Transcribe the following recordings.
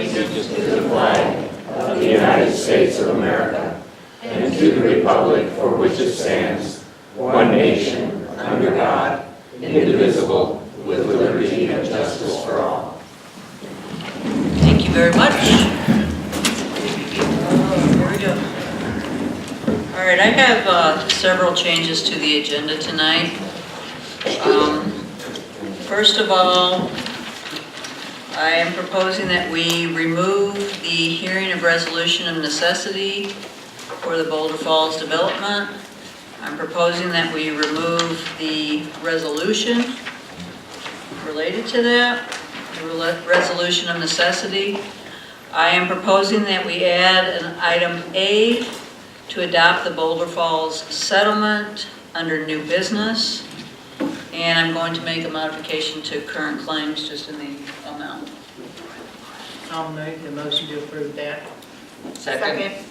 allegiance to the flag of the United States of America and to the republic for which it stands, one nation, under God, indivisible, with liberty and justice for all. Thank you very much. Here we go. All right, I have several changes to the agenda tonight. First of all, I am proposing that we remove the hearing of resolution of necessity for the Boulder Falls development. I'm proposing that we remove the resolution related to that, the resolution of necessity. I am proposing that we add an item A to adopt the Boulder Falls settlement under new business. And I'm going to make a modification to current claims just in the amount. I'll make the motion to approve that. Second.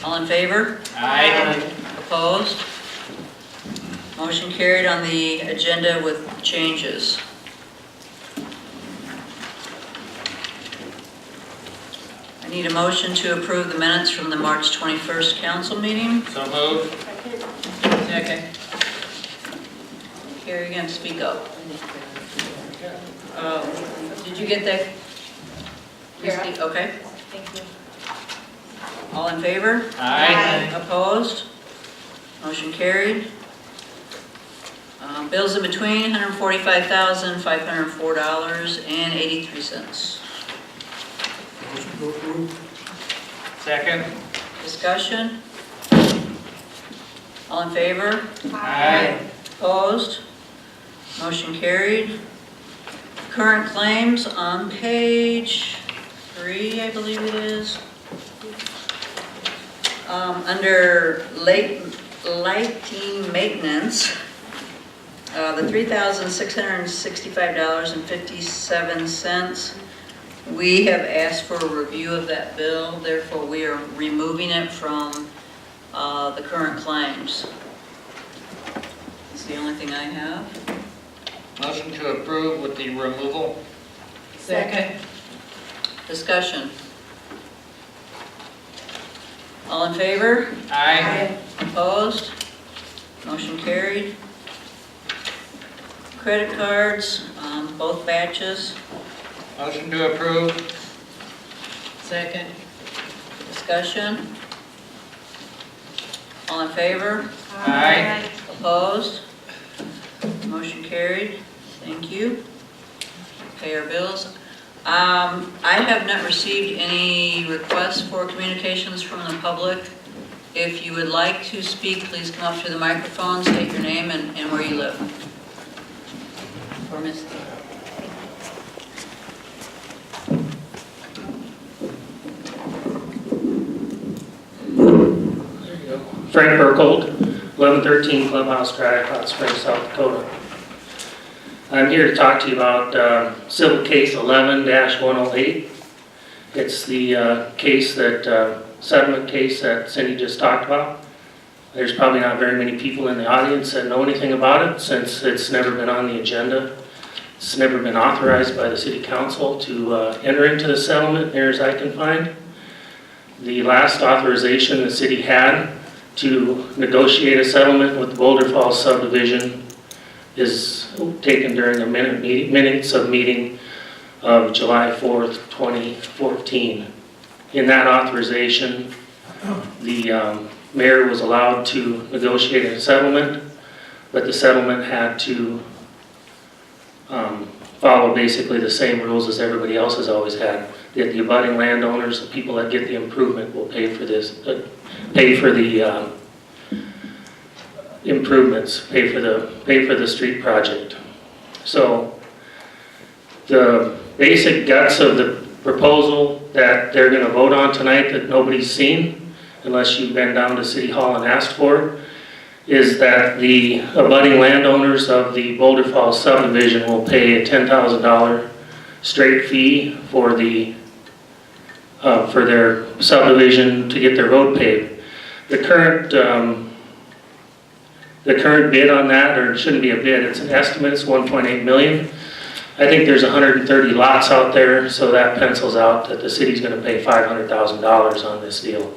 All in favor? Aye. Opposed? Motion carried on the agenda with changes. I need a motion to approve the minutes from the March 21st council meeting. So moved. Second. Carrie, again, speak up. Did you get that? Yeah. Okay. Thank you. All in favor? Aye. Opposed? Motion carried. Bills in between, $145,504.83. Second. Discussion? All in favor? Aye. Opposed? Motion carried. Current claims on page 3, I believe it is. Under lighting maintenance, the $3,665.57, we have asked for a review of that bill, therefore we are removing it from the current claims. That's the only thing I have. Motion to approve with the removal. Second. Discussion. All in favor? Aye. Opposed? Motion carried. Credit cards, both batches. Motion to approve. Second. Discussion. All in favor? Aye. Opposed? Motion carried. Thank you. Pay our bills. I have not received any requests for communications from the public. If you would like to speak, please come up to the microphone, state your name and where you live. For Misty. Frank Burkhold, 1113 Clubhouse Drive, Hot Springs, South Dakota. I'm here to talk to you about Civil Case 11-108. It's the case that, settlement case that Cindy just talked about. There's probably not very many people in the audience that know anything about it since it's never been on the agenda. It's never been authorized by the City Council to enter into the settlement, near as I can find. The last authorization the city had to negotiate a settlement with the Boulder Falls subdivision is taken during the minutes of meeting of July 4th, 2014. In that authorization, the mayor was allowed to negotiate a settlement, but the settlement had to follow basically the same rules as everybody else has always had. That the abutting landowners, the people that get the improvement, will pay for this, pay for the improvements, pay for the street project. So the basic guts of the proposal that they're going to vote on tonight that nobody's seen, unless you've been down to City Hall and asked for it, is that the abutting landowners of the Boulder Falls subdivision will pay a $10,000 straight fee for their subdivision to get their road paved. The current bid on that, or it shouldn't be a bid, it's an estimate, it's $1.8 million. I think there's 130 lots out there, so that pencils out that the city's gonna pay $500,000 on this deal.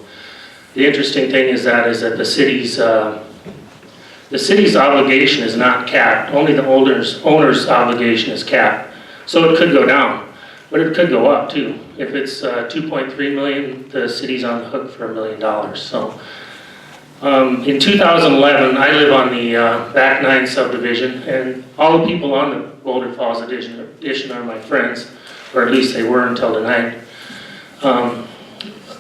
The interesting thing is that the city's obligation is not capped, only the owner's obligation is capped. So it could go down, but it could go up too. If it's 2.3 million, the city's on the hook for $1 million. So in 2011, I live on the Back 9 subdivision, and all the people on the Boulder Falls addition are my friends, or at least they were until tonight.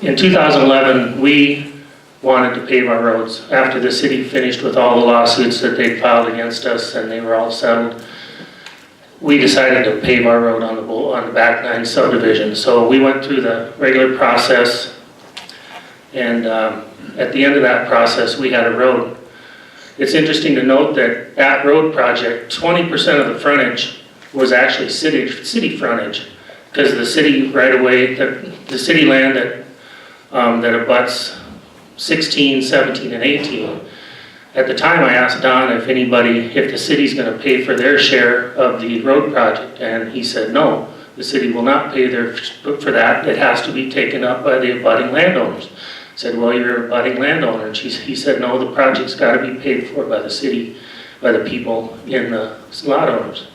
In 2011, we wanted to pave our roads. After the city finished with all the lawsuits that they filed against us and they were all settled, we decided to pave our road on the Back 9 subdivision. So we went through the regular process, and at the end of that process, we had a road. It's interesting to note that that road project, 20% of the frontage was actually city frontage, because the city right away, the city land that abuts 16, 17, and 18. At the time, I asked Don if the city's gonna pay for their share of the road project, and he said, no, the city will not pay for that. It has to be taken up by the abutting landowners. I said, well, you're a abutting landowner. And he said, no, the project's gotta be paid for by the city, by the people in the lot owners.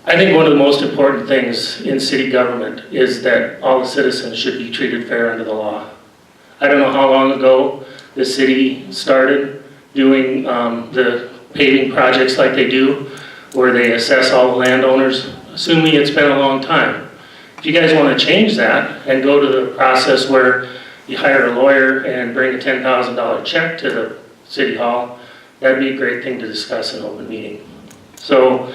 I think one of the most important things in city government is that all the citizens should be treated fair under the law. I don't know how long ago the city started doing the paving projects like they do, where they assess all the landowners. Assuming it's been a long time. If you guys want to change that and go to the process where you hire a lawyer and bring a $10,000 check to the city hall, that'd be a great thing to discuss in open meeting. So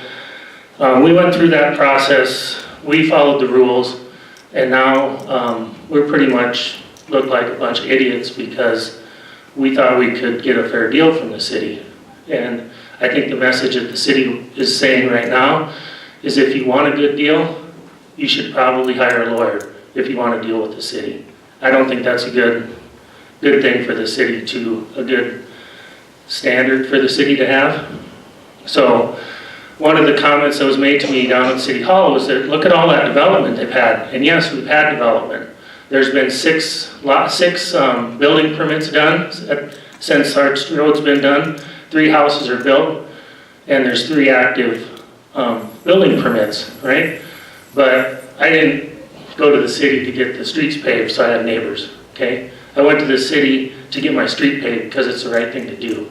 we went through that process, we followed the rules, and now we're pretty much look like a bunch of idiots because we thought we could get a fair deal from the city. And I think the message that the city is saying right now is if you want a good deal, you should probably hire a lawyer if you want to deal with the city. I don't think that's a good thing for the city a good standard for the city to have. So one of the comments that was made to me down at City Hall was that look at all that development they've had. And yes, we've had development. There's been six building permits done since our road's been done. 3 houses are built, and there's 3 active building permits, right? But I didn't go to the city to get the streets paved, so I had neighbors, okay? I went to the city to get my street paved because it's the right thing to do.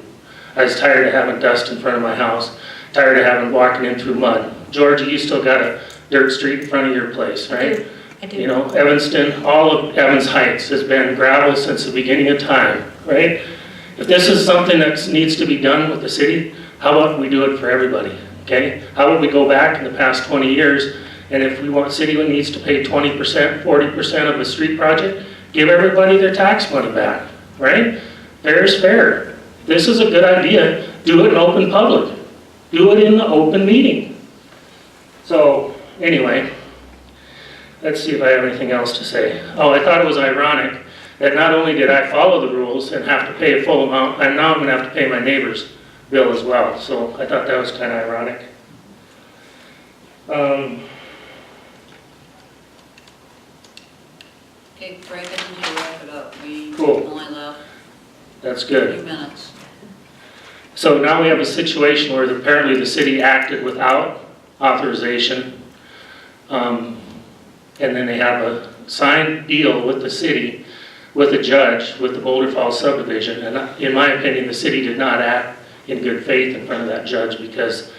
I was tired of having dust in front of my house, tired of walking in through mud. Georgia, you still got a dirt street in front of your place, right? I do. You know, Evanston, all of Evans Heights has been gravel since the beginning of time, right? If this is something that needs to be done with the city, how about we do it for everybody, okay? How about we go back in the past 20 years, and if we want, city needs to pay 20%, 40% of a street project, give everybody their tax money back, right? Fair is fair. This is a good idea. Do it in open public. Do it in the open meeting. So, anyway, let's see if I have anything else to say. Oh, I thought it was ironic that not only did I follow the rules and have to pay a full amount, and now I'm going to have to pay my neighbor's bill as well. So I thought that was kind of ironic. Okay, Frank, I need you to wrap it up. We Cool. only left That's a good. few minutes. So now we have a situation where apparently the city acted without authorization. And then they have a signed deal with the city, with a judge, with the Boulder Falls subdivision. And in my opinion, the city did not act in good faith in front of that judge, because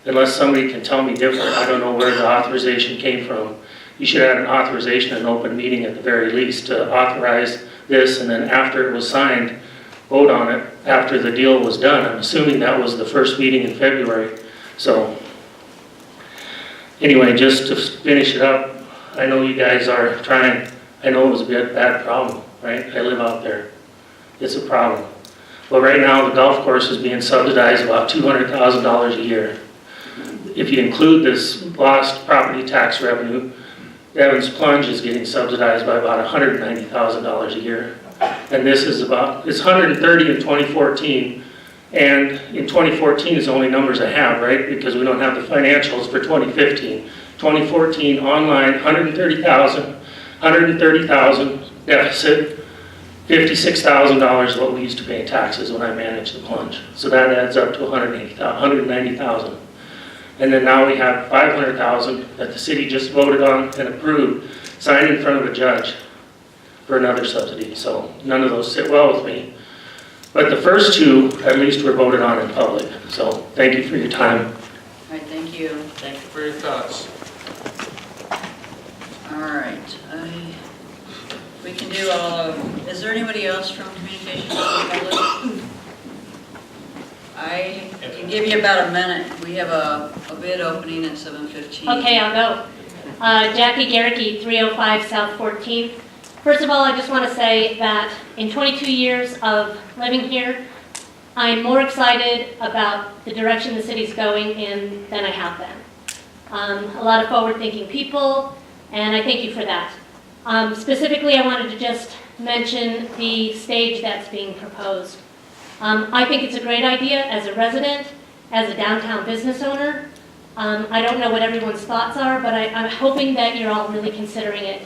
unless somebody can tell me different, I don't know where the authorization came from. You should have an authorization in an open meeting at the very least to authorize this, and then after it was signed, vote on it after the deal was done. I'm assuming that was the first meeting in February. So anyway, just to finish it up, I know you guys are trying, I know it was a bad problem, right? I live out there. It's a problem. But right now, the golf course is being subsidized about $200,000 a year. If you include this lost property tax revenue, Evans Plunge is getting subsidized by about $190,000 a year. And this is it's $130 in 2014, And in 2014 is the only numbers I have, right? Because we don't have the financials for 2015. 2014 online, 130,000 deficit, $56,000 is what we used to pay in taxes when I managed the plunge. So that adds up to 190,000. And then now we have 500,000 that the city just voted on and approved, signed in front of a judge for another subsidy. So none of those sit well with me. But the first two, at least, were voted on in public. So thank you for your time. All right, thank you. Thank you for your thoughts. All right, we can do all of, is there anybody else from communications or public? I can give you about a minute. We have a bid opening at 7:15. Okay, I'll go. Jackie Garricky, 305 South 14th. First of all, I just want to say that in 22 years of living here, I'm more excited about the direction the city's going in than I have been. A lot of forward-thinking people, and I thank you for that. Specifically, I wanted to just mention the stage that's being proposed. I think it's a great idea as a resident, as a downtown business owner. I don't know what everyone's thoughts are, but I'm hoping that you're all really considering it.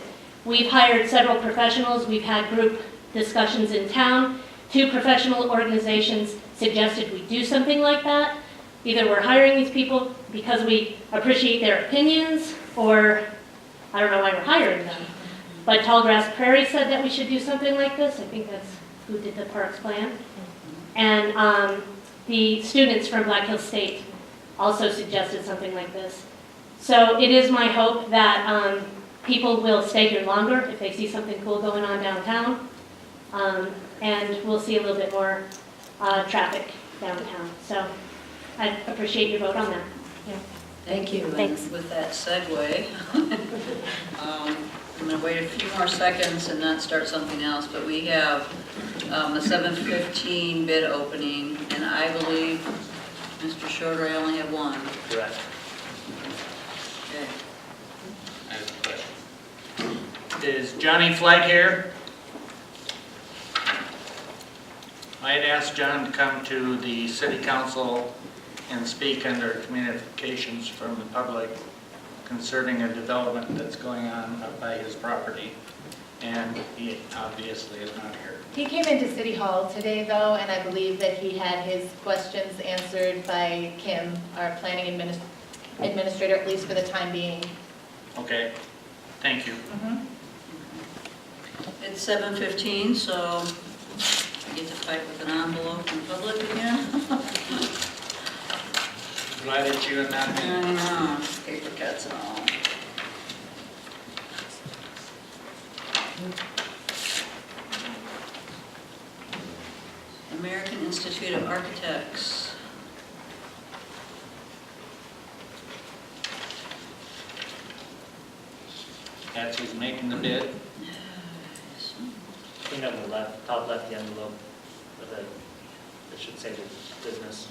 We've hired several professionals. We've had group discussions in town. 2 professional organizations suggested we do something like that. Either we're hiring these people because we appreciate their opinions, or I don't know why we're hiring them. But Tallgrass Prairie said that we should do something like this. I think that's who did the parks plan. And the students from Black Hills State also suggested something like this. So it is my hope that people will stay here longer if they see something cool going on downtown. And we'll see a little bit more traffic downtown. So I appreciate your vote on that. Yeah. Thank you. Thanks. And with that segue, I'm going to wait a few more seconds and not start something else, but we have the 7:15 bid opening, and I believe, Mr. Schroeder, I only have one. Correct. Okay. I have a question. Is Johnny Flight here? I had asked John to come to the city council and speak under communications from the public concerning a development that's going on up by his property, and he obviously is not here. He came into City Hall today, though, and I believe that he had his questions answered by Kim, our planning administrator, at least for the time being. Okay, thank you. It's 7:15, so I get to fight with an envelope in public again. Glad it's you and not me. I know, paper cuts and all. American Institute of Architects. That's who's making the bid. Clean up the left, top left the envelope, with a, it should say the business.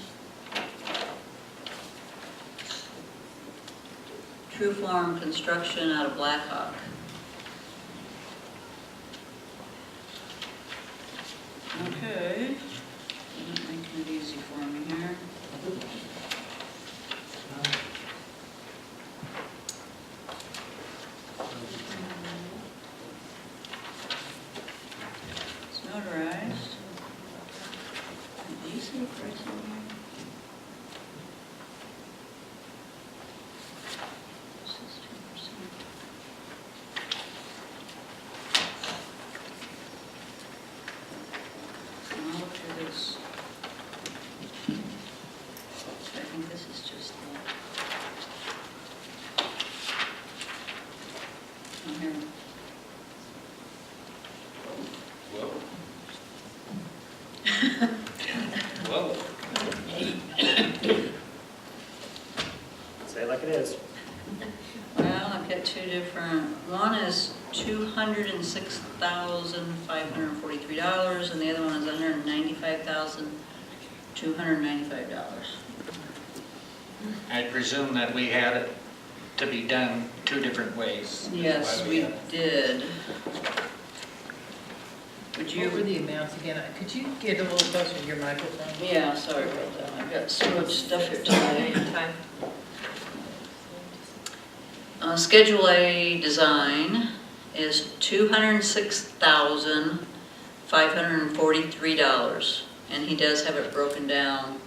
True Form Construction out of Blackhawk. Okay. You're not making it easy for me here. It's notarized. Easy price on here. This is 2%. I'll look through this. I think this is just the. Oh, here. Whoa. Say it like it is. Well, I've got 2 different, one is $206,543, and the other one is $195,295. I presume that we had it to be done 2 different ways. Yes, Why we have- did. Would What were you? the amounts again? Could you get a little closer to your microphone? Yeah, sorry about that. I've got so much stuff here today. Schedule A design is $206,543, and he does have it broken down,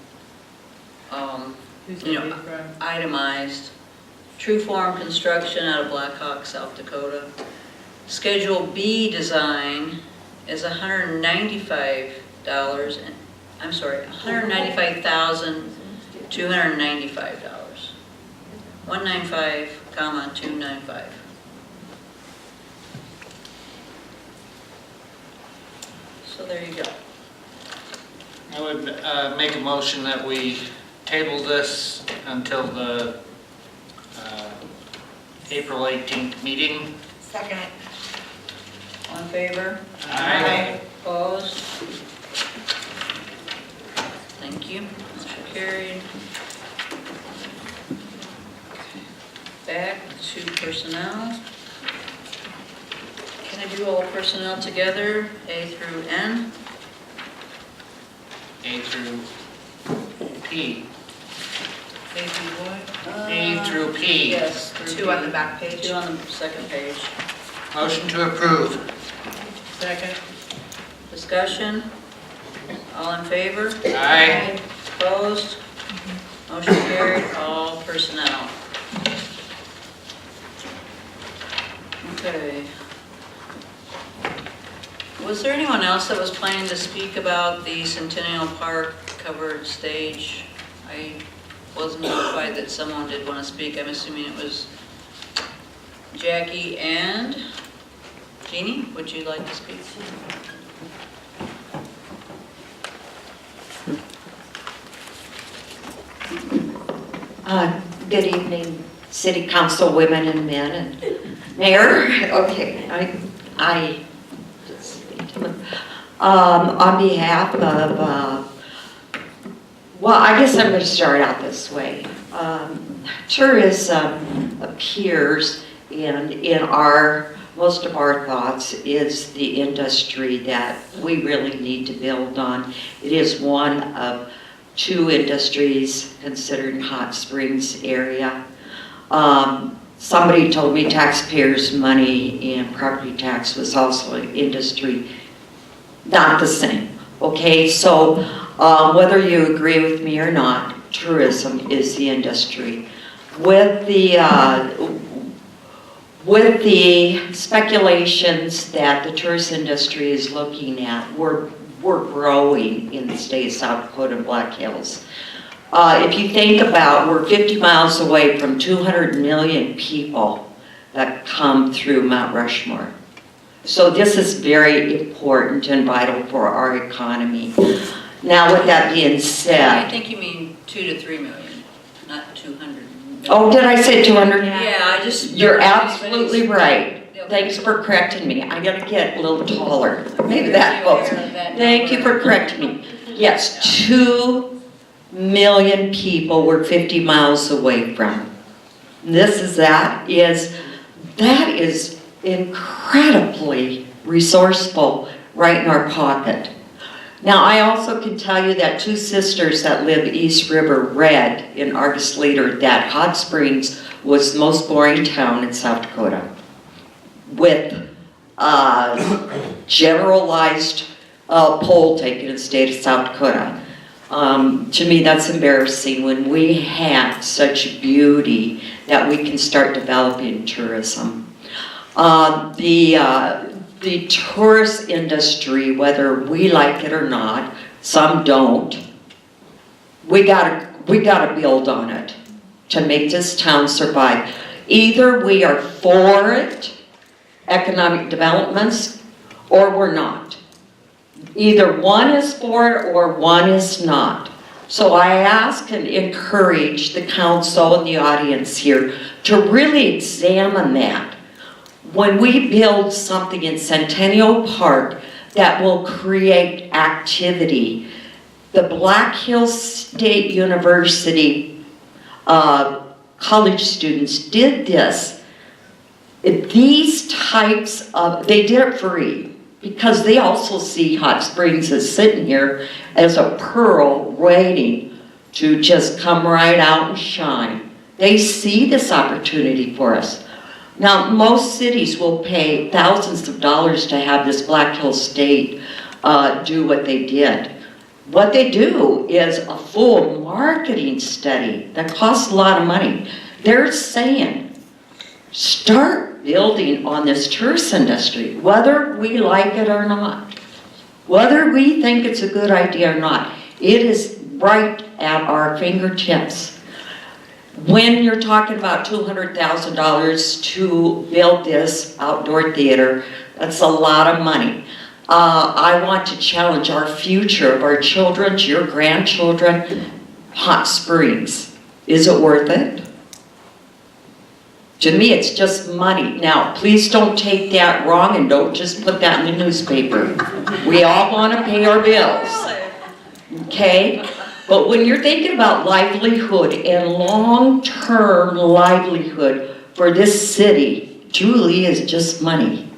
Who's you the know, bid from? itemized. True Form Construction out of Black Hawk, South Dakota. Schedule B design is $195, and, I'm sorry, $195,295. 195, comma, 295. So there you go. I would make a motion that we table this until the April 18th meeting. Second. All in favor? Aye. Opposed? Thank you. Motion carried. Back to personnel. Can I do all personnel together, A through N? A through P. Maybe what? A through P. Yes. through Two on P. the back page. Two on the second page. Motion to approve. Second. Discussion? All in favor? Aye. Opposed? Motion carried, all personnel. Okay. Was there anyone else that was planning to speak about the Centennial Park covered stage? I wasn't notified that someone did want to speak. I'm assuming it was Jackie and Jeannie. Would you like to speak? Good evening, City Council women and men and Mayor. Okay, on behalf of, well, I guess I'm going to start out this way. Tourism appears in most of our thoughts is the industry that we really need to build on. It is one of two industries considered in Hot Springs area. Somebody told me taxpayers' money and property tax was also an industry. Not the same, okay? So whether you agree with me or not, tourism is the industry. With the speculations that the tourist industry is looking at, we're growing in the state of South Dakota and Black Hills. If you think about, we're 50 miles away from 200 million people that come through Mount Rushmore. So this is very important and vital for our economy. Now, with that being I said, think you mean 2 to 3 million, not 200 million. oh, did I say 200? Yeah, I just. You're absolutely right. Okay. Thanks for correcting me. I gotta get a little taller. Maybe that You're helps. aware of that Thank you number. for correcting me. Yes, 2 million people we're 50 miles away from. That is incredibly resourceful right in our pocket. Now, I also can tell you that 2 sisters that live East River read in Argus Leader that Hot Springs was the most boring town in South Dakota, with generalized poll taken in the state of South Dakota. To me, that's embarrassing when we have such beauty that we can start developing tourism. The tourist industry, whether we like it or not, some don't, we gotta build on it to make this town survive. Either we are for it, economic developments, or we're not. Either one is for it or one is not. So I ask and encourage the council and the audience here to really examine that. When we build something in Centennial Park that will create activity, the Black Hills State University college students did this. These types of, they did it free. because they also see Hot Springs as sitting here as a pearl waiting to just come right out and shine. They see this opportunity for us. Now, most cities will pay thousands of dollars to have this Black Hills State do what they did. What they do is a full marketing study that costs a lot of money. They're saying, start building on this tourist industry, whether we like it or not. Whether we think it's a good idea or not, it is right at our fingertips. When you're talking about $200,000 to build this outdoor theater, that's a lot of money. I want to challenge our future of our children, your grandchildren. Hot Springs, is it worth it? To me, it's just money. Now, please don't take that wrong and don't just put that in the newspaper. We all want to pay our bills, okay? But when you're thinking about livelihood and long-term livelihood for this city, truly is just money,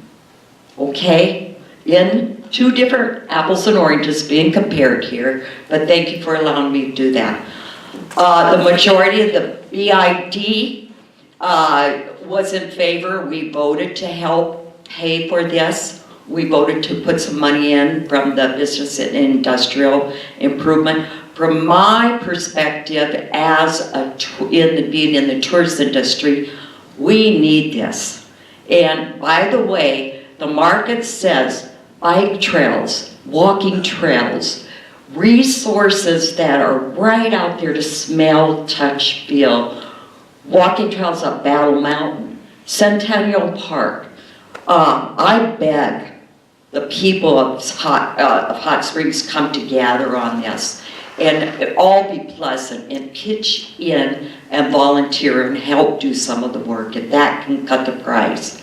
okay? In two different apples and oranges being compared here, but thank you for allowing me to do that. The majority of the BID was in favor. We voted to help pay for this. We voted to put some money in from the business and industrial improvement. From my perspective, as being in the tourist industry, we need this. And by the way, the market says bike trails, walking trails, resources that are right out there to smell, touch, feel. Walking trails up Battle Mountain, Centennial Park. I beg the people of Hot Springs come together on this and all be pleasant and pitch in and volunteer and help do some of the work, and that can cut the price.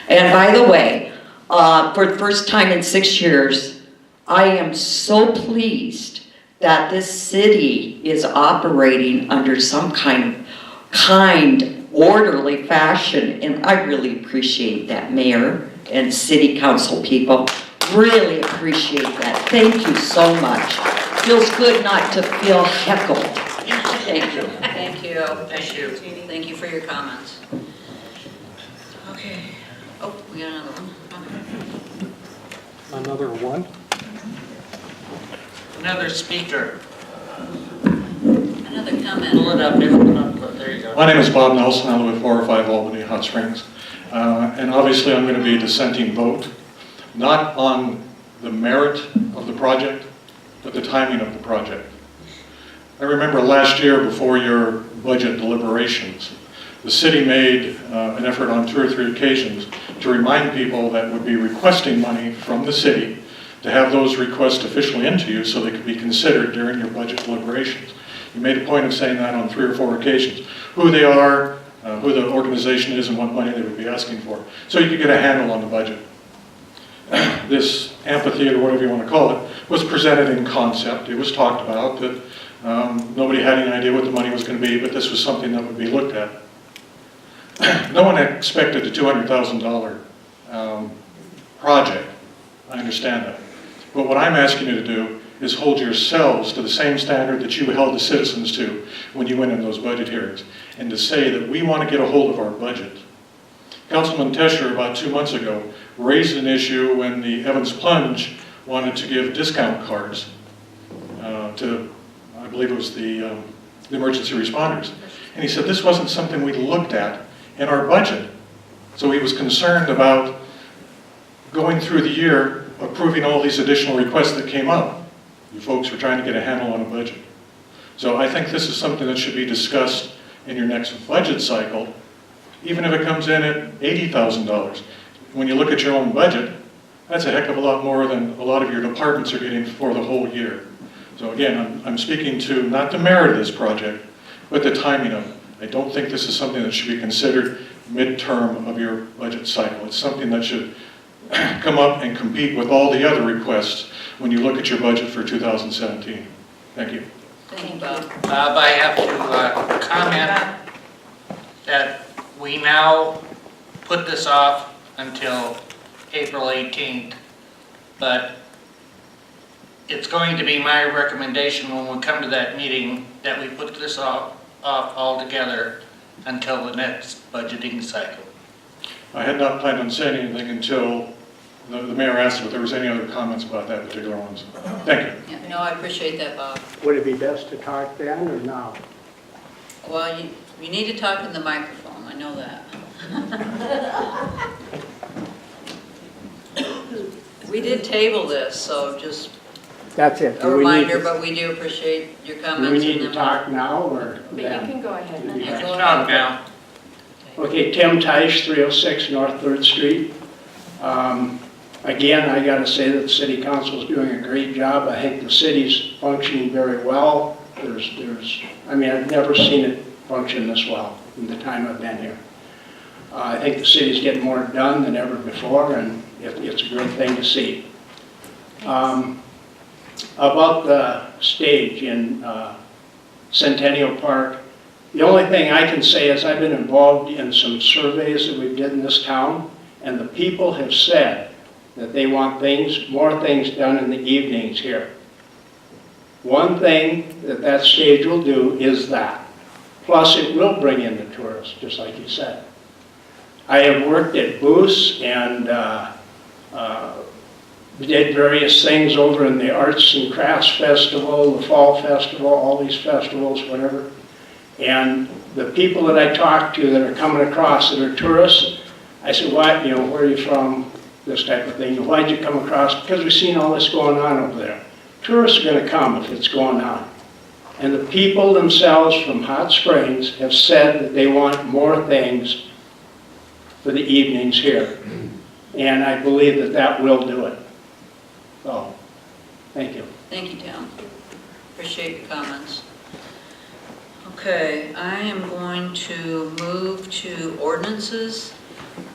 And by the way, for the first time in 6 years, I am so pleased that this city is operating under some kind, orderly fashion, and I really appreciate that, Mayor and City Council people. Really appreciate that. Thank you so much. Feels good not to feel heckled. Thank you. Thank you. Thank you. Thank you for your comments. Okay. Oh, we got another one. Okay. Another one. Another speaker. Another comment. Pull it up, there you go. My name is Bob Nelson. I live at 405 Albany, Hot Springs. And obviously I'm going to be a dissenting vote, not on the merit of the project, but the timing of the project. I remember last year before your budget deliberations, the city made an effort on 2 or 3 occasions to remind people that would be requesting money from the city to have those requests officially into you so they could be considered during your budget deliberations. You made a point of saying that on 3 or 4 occasions, who they are, who the organization is, and what money they would be asking for, so you could get a handle on the budget. This amphitheater, whatever you want to call it, was presented in concept. It was talked about that nobody had any idea what the money was going to be, but this was something that would be looked at. No one expected a $200,000 project. I understand that. But what I'm asking you to do is hold yourselves to the same standard that you held the citizens to when you went in those budget hearings, and to say that we want to get a hold of our budget. Councilman Tesher, about 2 months ago, raised an issue when the Evans Plunge wanted to give discount cards to, I believe it was the emergency responders. And he said this wasn't something we looked at in our budget. So he was concerned about going through the year approving all these additional requests that came up. You folks were trying to get a handle on a budget. So I think this is something that should be discussed in your next budget cycle, even if it comes in at $80,000. When you look at your own budget, that's a heck of a lot more than a lot of your departments are getting for the whole year. So again, I'm speaking to not the merit of this project, but the timing of it. I don't think this is something that should be considered midterm of your budget cycle. It's something that should come up and compete with all the other requests when you look at your budget for 2017. Thank you. Thank you, Bob. I have to comment that we now put this off until April 18th but it's going to be my recommendation when we come to that meeting that we put this off altogether until the next budgeting cycle. I had not planned on saying anything until the mayor asked if there was any other comments about that particular one. So, thank you. Yeah, no, I appreciate that, Bob. Would it be best to talk then or now? Well, you need to talk in the microphone, I know that. We did table this, so just That's it. a Do we need reminder, to- but we do appreciate your Do comments. we need and to then talk now or But you then? can go ahead. You can talk now. Okay, Tim Tice, 306 North 3rd Street. Again, I got to say that the city council is doing a great job. I think the city's functioning very well. I've never seen it function this well in the time I've been here. I think the city's getting more done than ever before, and it's a great thing to see. About the stage in Centennial Park, the only thing I can say is I've been involved in some surveys that we did in this town, and the people have said that they want more things done in the evenings here. One thing that stage will do is that. Plus, it will bring in the tourists, just like you said. I have worked at booths and did various things over in the Arts and Crafts Festival, the Fall Festival, all these festivals, whatever. And the people that I talk to that are coming across that are tourists, I said, where are you from? This type of thing. Why'd you come across? Because we've seen all this going on over there. Tourists are going to come if it's going on. And the people themselves from Hot Springs have said that they want more things for the evenings here. And I believe that will do it. So, thank you. Thank you, Tim. Appreciate your comments. Okay, I am going to move to ordinances.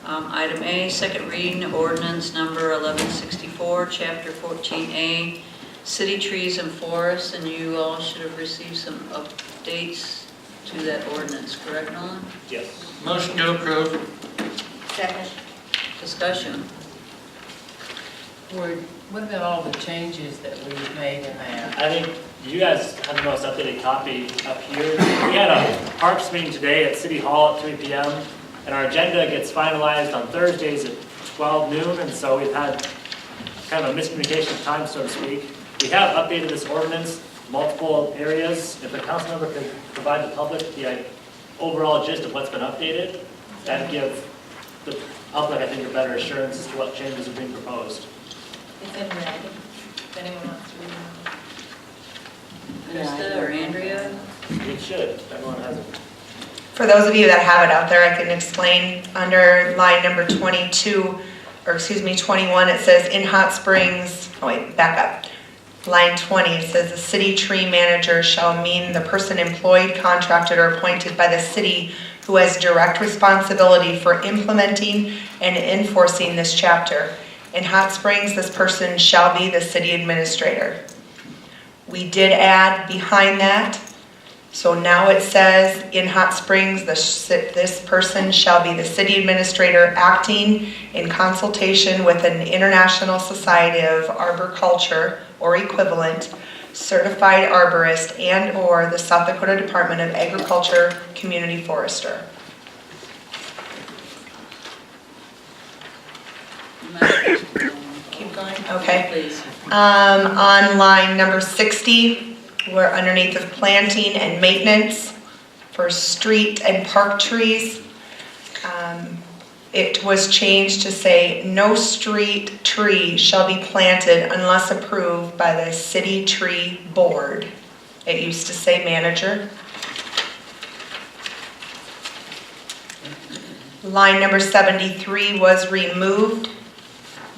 Item A, second reading of ordinance number 1164, chapter 14A, city trees and forests, and you all should have received some updates to that ordinance, correct, Nolan? Yes. Motion to approve. Second. Discussion. What about all the changes that we've made in that? I think you guys have the most updated copy up here. We had a Parks meeting today at City Hall at 3 p.m. and our agenda gets finalized on Thursdays at 12 noon, and so we've had kind of a miscommunication of time, so to speak. We have updated this ordinance, multiple areas. If the council member could provide the public the overall gist of what's been updated, that'd give the public, I think, a better assurance as to what changes are being proposed. It's in red, if anyone wants to read Krista or Andrea? It should, if everyone has it. For those of you that have it out there, I can explain under line number 21, it says in Hot Springs, back up. Line 20, it says the city tree manager shall mean the person employed, contracted, or appointed by the city who has direct responsibility for implementing and enforcing this chapter. In Hot Springs, this person shall be the city administrator. We did add behind that, so now it says in Hot Springs, this person shall be the city administrator acting in consultation with an International Society of Arboriculture or equivalent, certified arborist, and or the South Dakota Department of Agriculture Community Forester. Keep going. Okay. Please. On line number 60, we're underneath of planting and maintenance for street and park trees. It was changed to say, no street tree shall be planted unless approved by the city tree board. It used to say manager. Line number 73 was removed.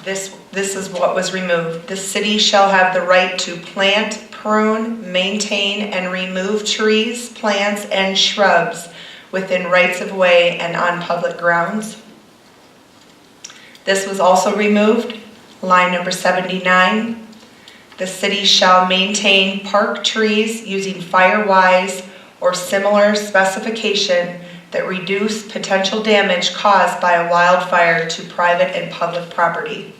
This is what was removed. The city shall have the right to plant, prune, maintain, and remove trees, plants, and shrubs within rights of way and on public grounds. This was also removed. Line number 79. The city shall maintain park trees using fire-wise or similar specification that reduce potential damage caused by a wildfire to private and public property.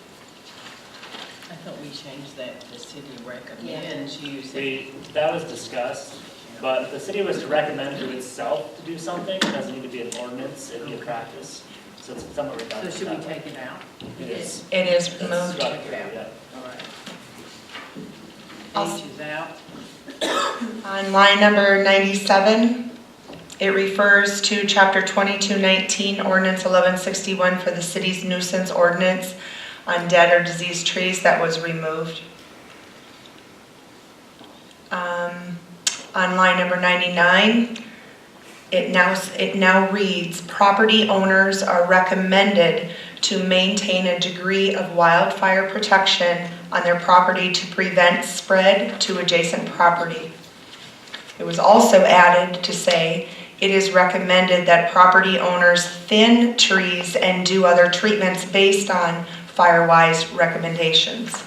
and she said, That was discussed, but the city was to recommend to itself to do something, it doesn't need to be an ordinance, it'd be a practice. So it's somewhat so redundant. should we that way. take it out? It is. It is It's removed. struck through, yeah. All right. I'll- H is out. On line number 97, it refers to chapter 2219, ordinance 1161 for the city's nuisance ordinance on dead or diseased trees that was removed. On line number 99, it now reads, property owners are recommended to maintain a degree of wildfire protection on their property to prevent spread to adjacent property. It was also added to say, it is recommended that property owners thin trees and do other treatments based on fire-wise recommendations.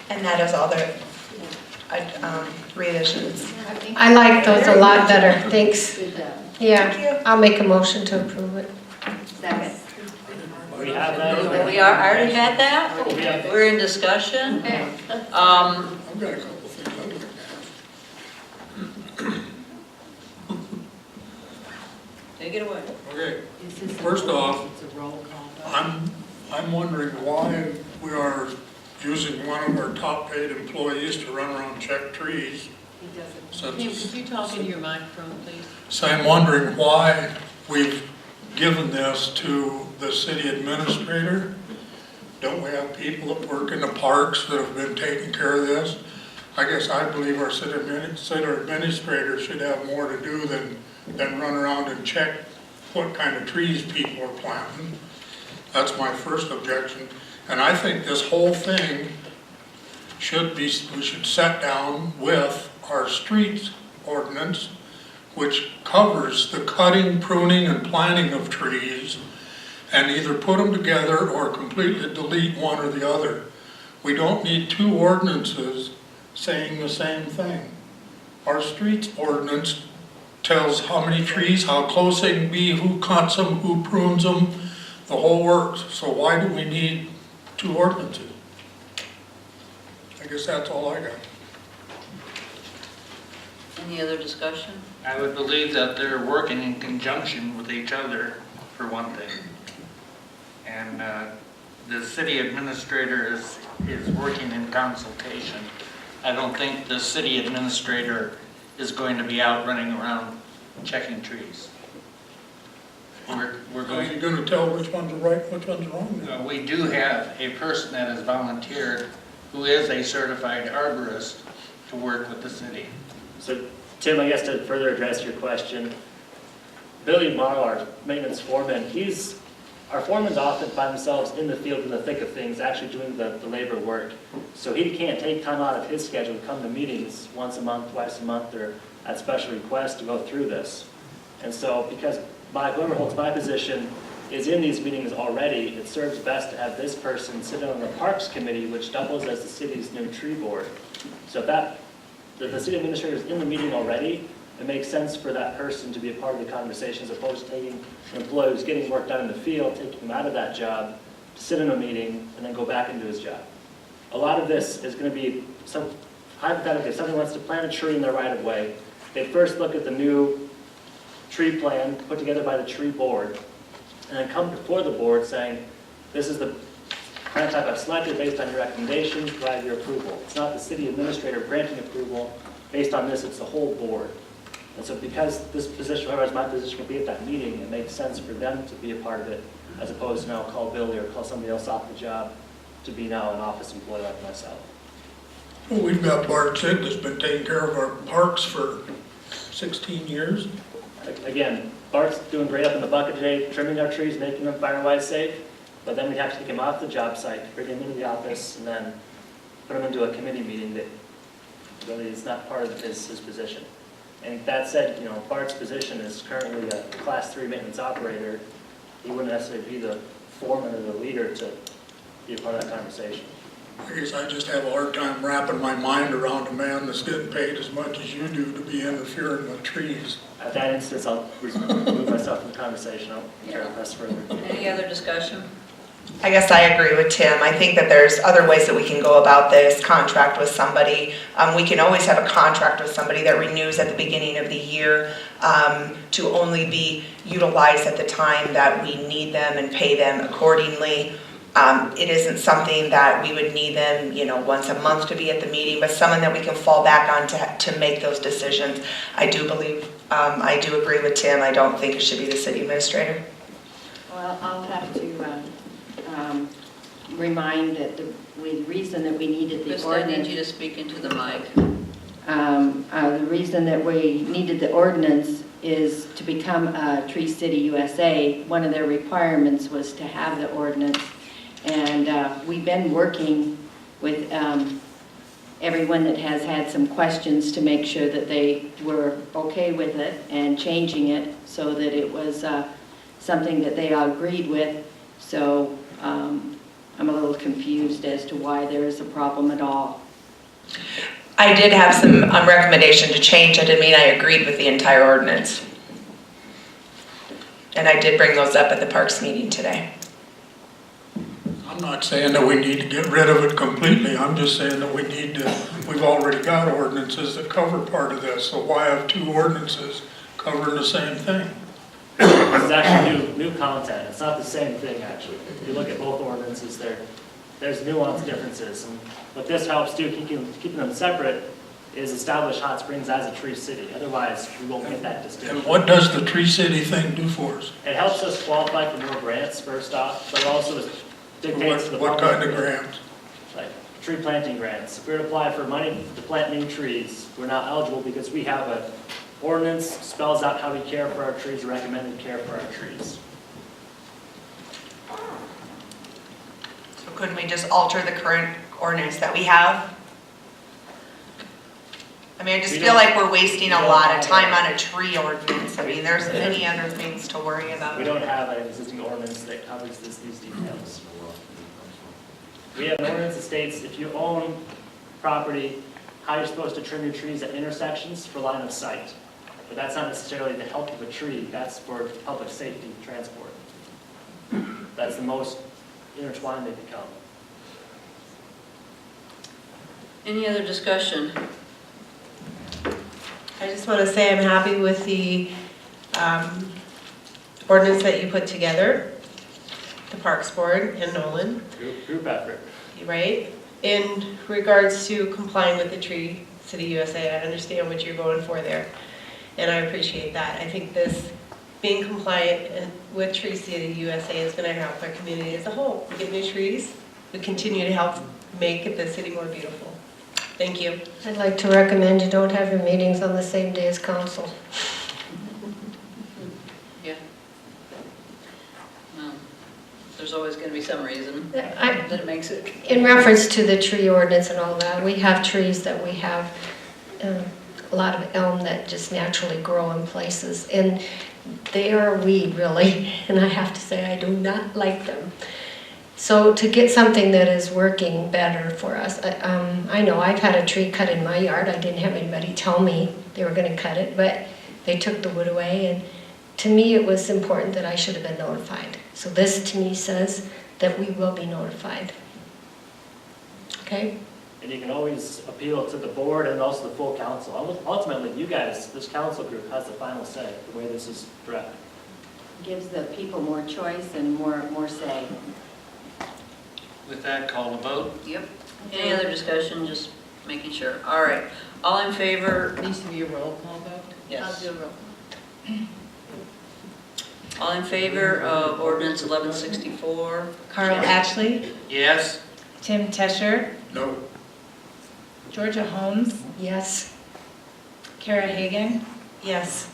And that is all the revisions. I like those a lot better, thanks. Thank Yeah, you. I'll make a motion to approve it. Second. We have that. We already had that? We have- We're in discussion. I've got a couple things I'd like to ask. Take it away. Okay, Is this a- First off, It's a roll call vote. I'm wondering why we are using one of our top paid employees to run around and check trees. He doesn't. Such Kim, as- could you talk into your microphone, please? So I'm wondering why we've given this to the city administrator. Don't we have people that work in the parks that have been taking care of this? I guess I believe our city administrator should have more to do than run around and check what kind of trees people are planting. That's my first objection. And I think this whole thing we should sit down with our streets ordinance, which covers the cutting, pruning, and planting of trees, and either put them together or completely delete one or the other. We don't need two ordinances saying the same thing. Our streets ordinance tells how many trees, how close they can be, who cuts them, who prunes them, the whole works. So why do we need two ordinances? I guess that's all I got. Any other discussion? I would believe that they're working in conjunction with each other, for one thing. And the city administrator is working in consultation. I don't think the city administrator is going to be out running around checking trees. We're How are you going, gonna tell which ones are right, which ones are wrong? we do have a person that has volunteered who is a certified arborist to work with the city. So Tim, I guess to further address your question, Billy Morrow, our maintenance foreman, our foremans often find themselves in the field in the thick of things, actually doing the labor work. So he can't take time out of his schedule to come to meetings once a month, twice a month, or at special request to go through this. And so because whoever holds my position is in these meetings already, it serves best to have this person sit on the Parks Committee, which doubles as the city's new tree board. So if the city administrator is in the meeting already, it makes sense for that person to be a part of the conversation as opposed to taking an employee who's getting work done in the field, taking him out of that job, sit in a meeting, and then go back into his job. A lot of this is going to be, hypothetically, if somebody wants to plant a tree in their right-of-way, they first look at the new tree plan put together by the tree board, and then come before the board saying, this is the plant type I've selected based on your recommendations, do I have your approval? It's not the city administrator granting approval. Based on this, it's the whole board. And so because this position, whoever's my position will be at that meeting, it makes sense for them to be a part of it, as opposed to now call Billy or call somebody else off the job to be now an office employee like myself. Well, we've got Bart Sid that's been taking care of our parks for 16 years. Again, Bart's doing great up in the bucket today, trimming our trees, making them fire-wise safe, but then we'd have to take him off the job site, bring him into the office, and then put him into a committee meeting that really is not part of his position. And that said, Bart's position is currently a Class 3 maintenance operator. He wouldn't necessarily be the foreman or the leader to be a part of that conversation. I guess I just have a hard time wrapping my mind around a man that's getting paid as much as you do to be interfering with trees. At that instance, I'll remove myself from the conversation. I'll care less further. Any other discussion? I guess I agree with Tim. I think that there's other ways that we can go about this, contract with somebody. We can always have a contract with somebody that renews at the beginning of the year to only be utilized at the time that we need them and pay them accordingly. It isn't something that we would need them, once a month to be at the meeting, but someone that we can fall back on to make those decisions. I do believe, I do agree with Tim. I don't think it should be the city administrator. Well, I'll have to remind that the reason that we needed the Krista, I need ordinance, you to speak into the mic. the reason that we needed the ordinance is to become a Tree City USA. One of their requirements was to have the ordinance. And we've been working with everyone that has had some questions to make sure that they were okay with it and changing it so that it was something that they all agreed with. So I'm a little confused as to why there is a problem at all. I did have some recommendation to change. I didn't mean I agreed with the entire ordinance. And I did bring those up at the Parks meeting today. I'm not saying that we need to get rid of it completely, I'm just saying that we've already got ordinances that cover part of this, so why have two ordinances covering the same thing? This is actually new content. It's not the same thing, actually. If you look at both ordinances, there's nuanced differences. And what this helps do, keeping them separate, is establish Hot Springs as a tree city. Otherwise, we won't get that distinction. And what does the Tree City thing do for us? It helps us qualify for more grants, first off, but it also dictates to the What public. kind of grants? Like tree planting grants. If we were to apply for money to plant new trees, we're not eligible because we have an ordinance spells out how we care for our trees, recommended care for our trees. So couldn't we just alter the current ordinance that we have? I mean, I just feel like we're wasting a lot of time on a tree ordinance. I mean, there's many other things to worry about. We don't have an existing ordinance that covers these details. We have an ordinance that states if you own property, how you're supposed to trim your trees at intersections for line of sight. But that's not necessarily the health of a tree, that's for public safety transport. That's the most intertwined they become. Any other discussion? I just want to say I'm happy with the ordinance that you put together, the Parks Board and Nolan, Group effort. right? In regards to complying with the Tree City USA, I understand what you're going for there, and I appreciate that. I think this, being compliant with Tree City USA is going to help our community as a whole. We get new trees, we continue to help make the city more beautiful. Thank you. I'd like to recommend you don't have your meetings on the same day as council. Yeah. Well, there's always going to be some reason I- that it makes it. In reference to the tree ordinance and all that, we have trees that we have, a lot of elm that just naturally grow in places, and they are a weed, really, and I have to say I do not like them. So to get something that is working better for us, I know I've had a tree cut in my yard. I didn't have anybody tell me they were going to cut it, but they took the wood away, and to me it was important that I should have been notified. So this to me says that we will be notified. Okay? And you can always appeal to the board and also the full council. Ultimately, you guys, this council group, has the final say the way this is drafted. Gives the people more choice and more say. With that, call the vote. Yep. Any other discussion? Just making sure. All right. All in favor? Needs to be a roll call vote. Yes. I'll do a roll. All in favor of ordinance 1164? Carl Ashley, Yes? Tim Tesher, No. Georgia Holmes, Yes. Kara Hagan, Yes.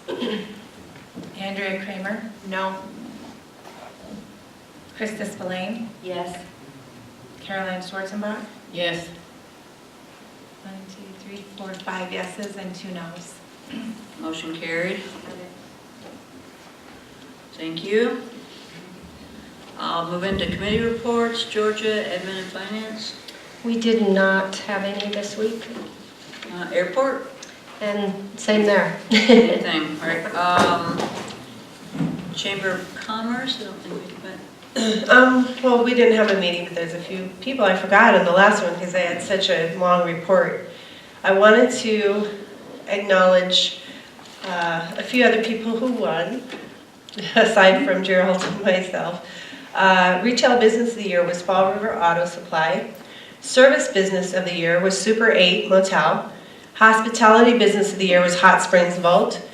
Andrea Kramer, No. Krista Spillane, Yes. Caroline Schwarzenbach. Yes. 1, 2, 3, 4, 5 yeses and 2 noes. Motion carried. Thank you. I'll move into committee reports. Georgia, Admin and Finance. We did not have any this week, Airport. and same there. Same thing. All right. Chamber of Commerce. I don't think we've met. Well, we didn't have a meeting, but there's a few people I forgot in the last one because I had such a long report. I wanted to acknowledge a few other people who won, aside from Gerald and myself. Retail Business of the Year was Fall River Auto Supply. Service Business of the Year was Super 8 Motel. Hospitality Business of the Year was Hot Springs Vault.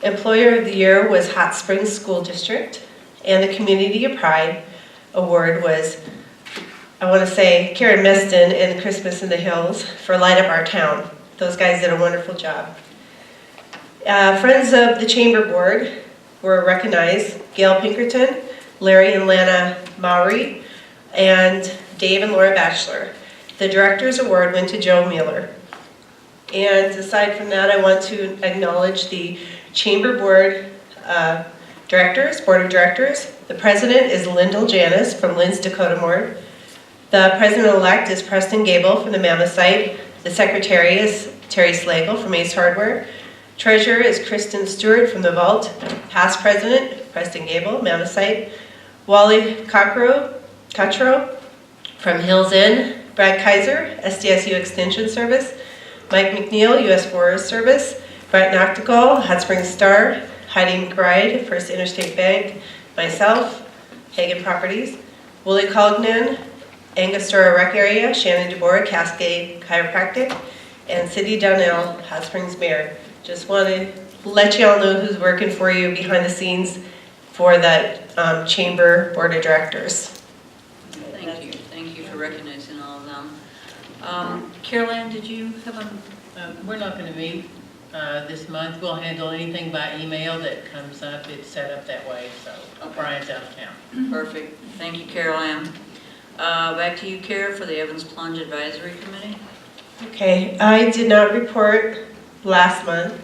Employer of the Year was Hot Springs School District. And the Community of Pride Award was, I want to say, Karen Meston and Christmas in the Hills for Light Up Our Town. Those guys did a wonderful job. Friends of the Chamber Board were recognized: Gail Pinkerton, Larry and Lana Mowry, and Dave and Laura Batchelor. The Directors Award went to Joe Mueller. And aside from that, I want to acknowledge the Chamber Board Board of Directors. The President is Lyndall Janis from Lynn's Dakota Mort. The President-elect is Preston Gable from the Mammoth site. The Secretary is Terry Slagle from Ace Hardware. Treasurer is Kristen Stewart from the Vault. Past President, Preston Gable, Mammoth site. Wally Cotro from Hills Inn. Brad Kaiser, SDSU Extension Service. Mike McNeil, U.S. Forest Service. Brett Noctical, Hot Springs Star. Heidi McBride, First Interstate Bank. Myself, Hagen Properties. Willie Cognan, Angostura Rec Area. Shannon DeBoer, Cascade Chiropractic. And Cindy Donnell, Hot Springs Mayor. Just want to let you all know who's working for you behind the scenes for that Chamber Board of Directors. Thank you. Thank you for recognizing all of them. Carol Ann, did you have a... We're not going to meet this month. We'll handle anything by email that comes up. It's set up that way, so Brian's out of town. Perfect. Thank you, Carol Ann. Back to you, Kara, for the Evans Plunge Advisory Committee. Okay, I did not report last month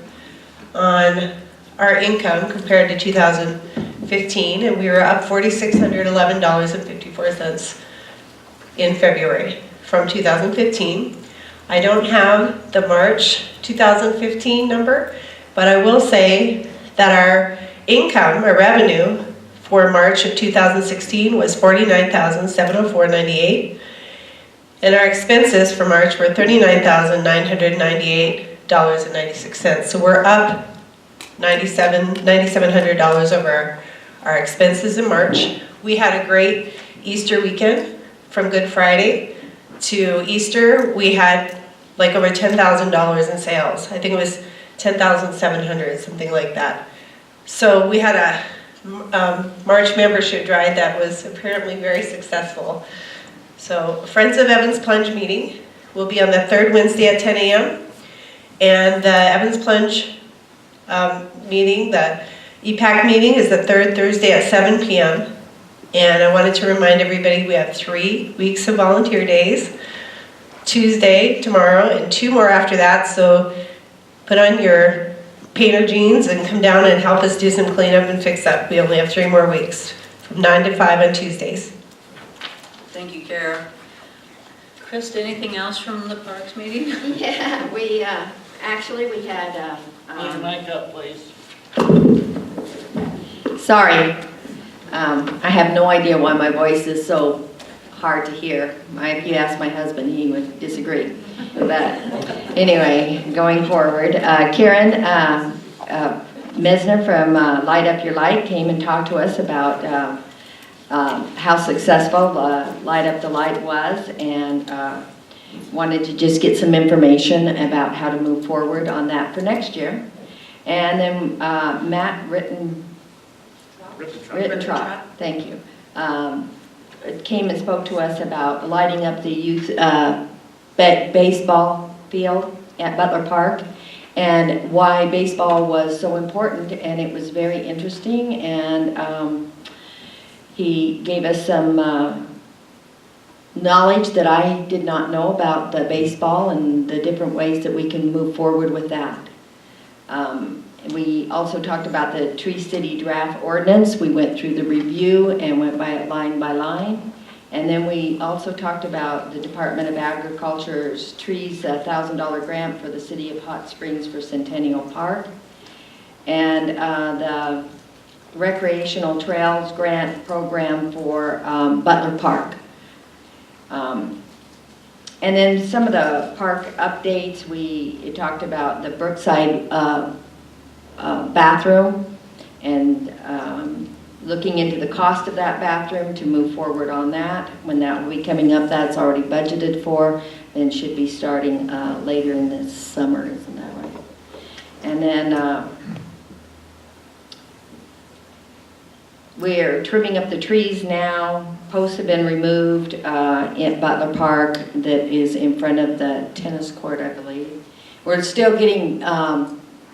on our income compared to 2015, and we were up $4,611.54 in February from 2015. I don't have the March 2015 number, but I will say that our income, our revenue for March of 2016 was $49,704.98, and our expenses for March were $39,998.96. So we're up $9,700 over our expenses in March. We had a great Easter weekend. From Good Friday to Easter, we had like over $10,000 in sales. I think it was 10,700, something like that. So we had a March membership drive that was apparently very successful. So Friends of Evans Plunge meeting will be on the third Wednesday at 10 a.m. And the Evans Plunge meeting, the EPAC meeting, is the third Thursday at 7 p.m. And I wanted to remind everybody we have 3 weeks of volunteer days. Tuesday, tomorrow, and 2 more after that. So put on your painter jeans and come down and help us do some cleanup and fix up. We only have 3 more weeks, from 9 to 5 on Tuesdays. Thank you, Kara. Krista, anything else from the Parks meeting? Yeah, we actually we had. Need a mic up, please. Sorry, I have no idea why my voice is so hard to hear. If you ask my husband, he would disagree. But anyway, going forward, Karen Mesner from Light Up Your Light came and talked to us about how successful Light Up the Light was, and wanted to just get some information about how to move forward on that for next year. And then Matt Rittentrott, thank you, came and spoke to us about lighting up the youth baseball field at Butler Park and why baseball was so important, and it was very interesting, and he gave us some knowledge that I did not know about the baseball and the different ways that we can move forward with that. We also talked about the Tree City Draft Ordinance. We went through the review and went by it line by line. And then we also talked about the Department of Agriculture's Trees $1,000 grant for the City of Hot Springs for Centennial Park. And the recreational trails grant program for Butler Park. And then some of the park updates, we talked about the Brookside bathroom and looking into the cost of that bathroom to move forward on that. When that will be coming up, that's already budgeted for and should be starting later in this summer, isn't that right? And then we're trimming up the trees now. Posts have been removed at Butler Park that is in front of the tennis court, I believe. We're still getting,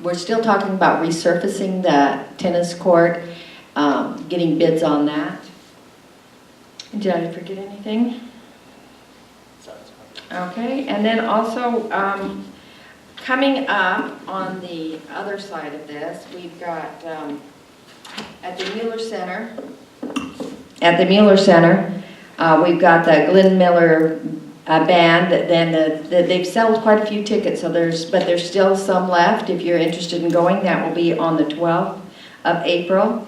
we're still talking about resurfacing the tennis court, getting bids on that. Did I forget anything? Okay, and then also coming up on the other side of this, we've got at the Mueller Center. We've got the Glenn Miller band. They've sold quite a few tickets, so there's still some left. If you're interested in going, that will be on the 12th of April.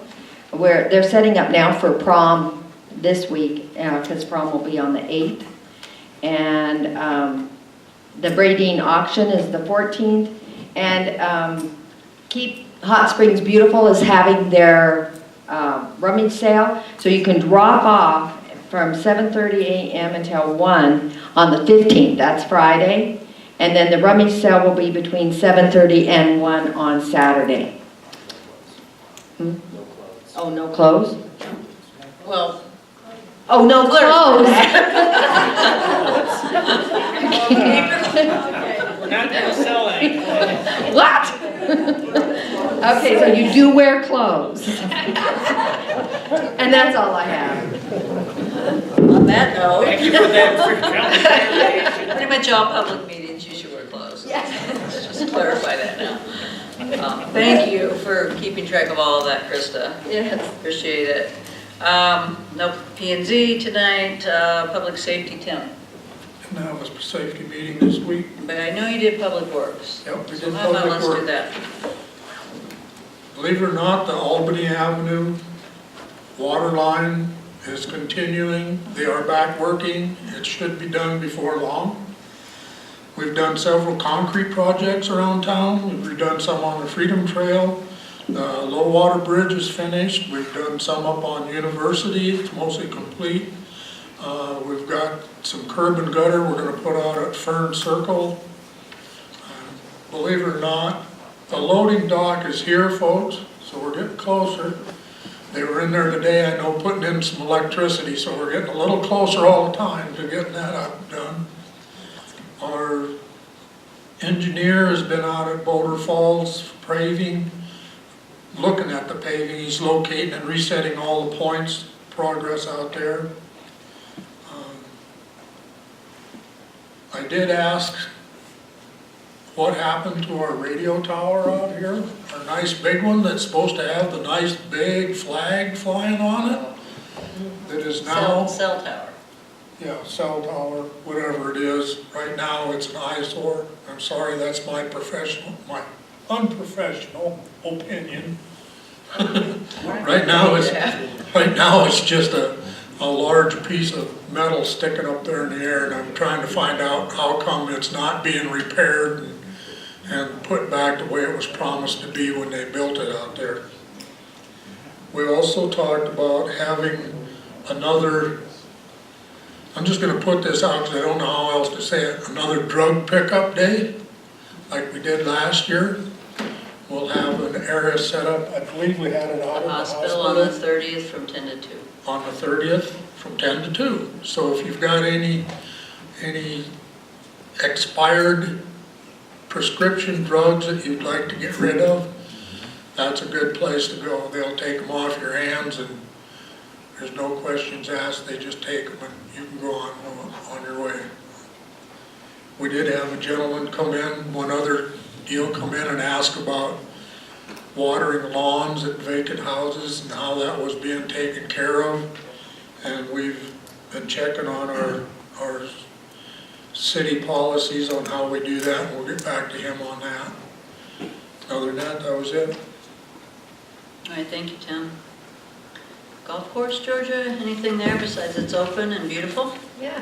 Where they're setting up now for prom this week, because prom will be on the 8th. And the Bradine auction is the 14th. And Keep Hot Springs Beautiful is having their rummage sale. So you can drop off from 7:30 a.m. until 1 on the 15th. That's Friday. And then the rummage sale will be between 7:30 and 1 on Saturday. Oh, no clothes? Well. Oh, no clothes. We're not going to sell any. What? Okay, so you do wear clothes. And that's all I have. On that note. Thank you for that. Pretty much all public meetings, you should wear clothes. Yes. Let's just clarify that now. Thank you for keeping track of all of that, Krista. Yes. Appreciate it. No P&Z tonight, public safety, Tim. And that was a safety meeting this week. But I know you did public works. Yep, we So did how about public let's do work. that. Believe it or not, the Albany Avenue water line is continuing. They are back working. It should be done before long. We've done several concrete projects around town. We've done some on the Freedom Trail. The low water bridge is finished. We've done some up on University. It's mostly complete. We've got some curb and gutter we're going to put out at Fern Circle. Believe it or not, the loading dock is here, folks, so we're getting closer. They were in there today, I know, putting in some electricity, so we're getting a little closer all the time to getting that up done. Our engineer has been out at Boulder Falls paving, looking at the paving. He's locating and resetting all the points, progress out there. I did ask what happened to our radio tower out here, our nice big one that's supposed to have the nice big flag flying on it. That is now, Cell tower. yeah, cell tower, whatever it is. Right now, it's an eyesore. I'm sorry, that's my unprofessional opinion. Right now, it's just a large piece of metal sticking up there in the air, and I'm trying to find out how come it's not being repaired and put back the way it was promised to be when they built it out there. We also talked about having another, I'm just going to put this out because I don't know how else to say it, another drug pickup day like we did last year. We'll have an area set up, I believe we had it out at the hospital. On the 30th from 10 to 2. On the 30th from 10 to 2. So if you've got any expired prescription drugs that you'd like to get rid of, that's a good place to go. They'll take them off your hands and there's no questions asked. They just take them and you can go on your way. We did have a gentleman come in, one other deal, come in and ask about watering lawns at vacant houses and how that was being taken care of. And we've been checking on our city policies on how we do that, and we'll get back to him on that. Other than that, that was it. All right, thank you, Tim. Golf course, Georgia, anything there besides it's open and beautiful? Yeah.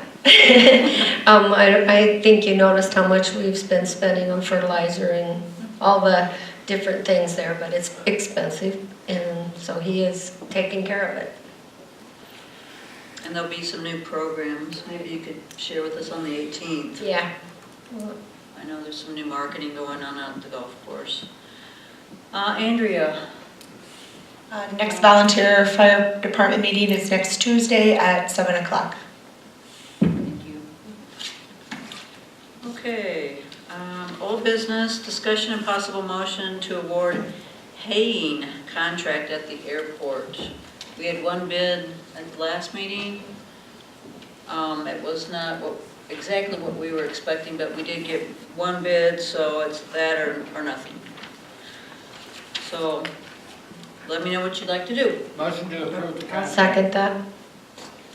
I think you noticed how much we've been spending on fertilizer and all the different things there, but it's expensive, and so he is taking care of it. And there'll be some new programs. Maybe you could share with us on the 18th. Yeah. I know there's some new marketing going on out at the golf course. Andrea? Next volunteer fire department meeting is next Tuesday at 7 o'clock. Thank you. Okay, old business, discussion and possible motion to award haying contract at the airport. We had one bid at the last meeting. It was not exactly what we were expecting, but we did get one bid, so it's that or nothing. So let me know what you'd like to do. Motion to approve the I'll contract. second that.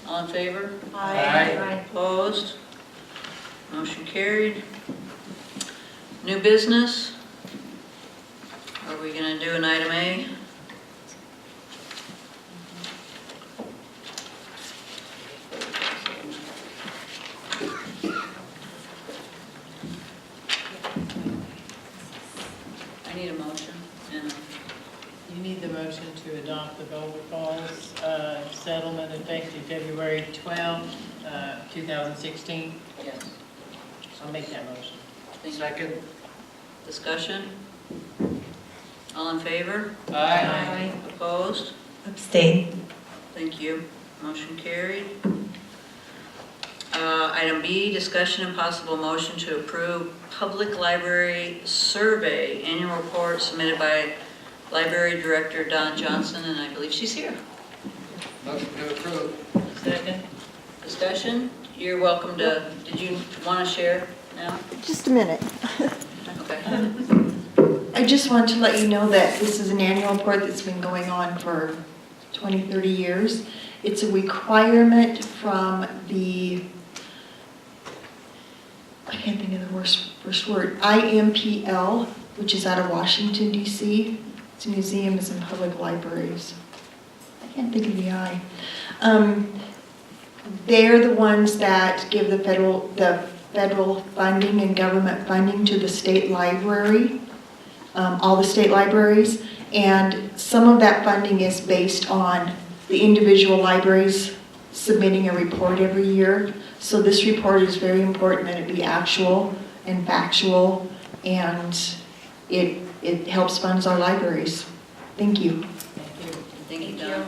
All in favor? Aye. Opposed? Motion carried. New business? Are we going to do an item A? I need a motion. And You need the motion to adopt the Boulder Falls settlement effective February 12, 2016. yes. I'll make that motion. Thank you. Second. Discussion? All in favor? Aye. Opposed? Abstain. Thank you. Motion carried. Item B, discussion and possible motion to approve public library survey annual report submitted by Library Director Don Johnson, and I believe she's here. Motion to approve. Second. Discussion? You're welcome to, did you want to share now? Just a minute. Okay. I just want to let you know that this is an annual report that's been going on for 20, 30 years. It's a requirement from the, I can't think of the first word, IMPL, which is out of Washington, D.C. It's museums and public libraries. I can't think of the I. They're the ones that give the federal funding and government funding to the state library, all the state libraries, and some of that funding is based on the individual libraries submitting a report every year. So this report is very important that it be actual and factual, and it helps fund our libraries. Thank you. Thank you, Don.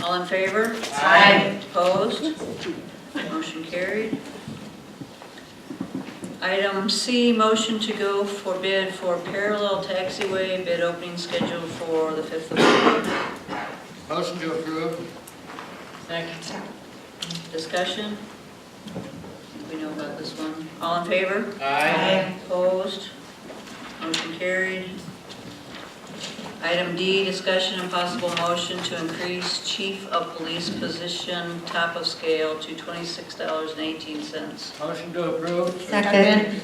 All in favor? Aye. Opposed? Motion carried. Item C, motion to go for bid for parallel taxiway, bid opening scheduled for the 5th of May. Motion to approve. Second. Discussion? We know about this one. All in favor? Aye. Opposed? Motion carried. Item D, discussion and possible motion to increase chief of police position top of scale to $26.18. Motion to approve. Second.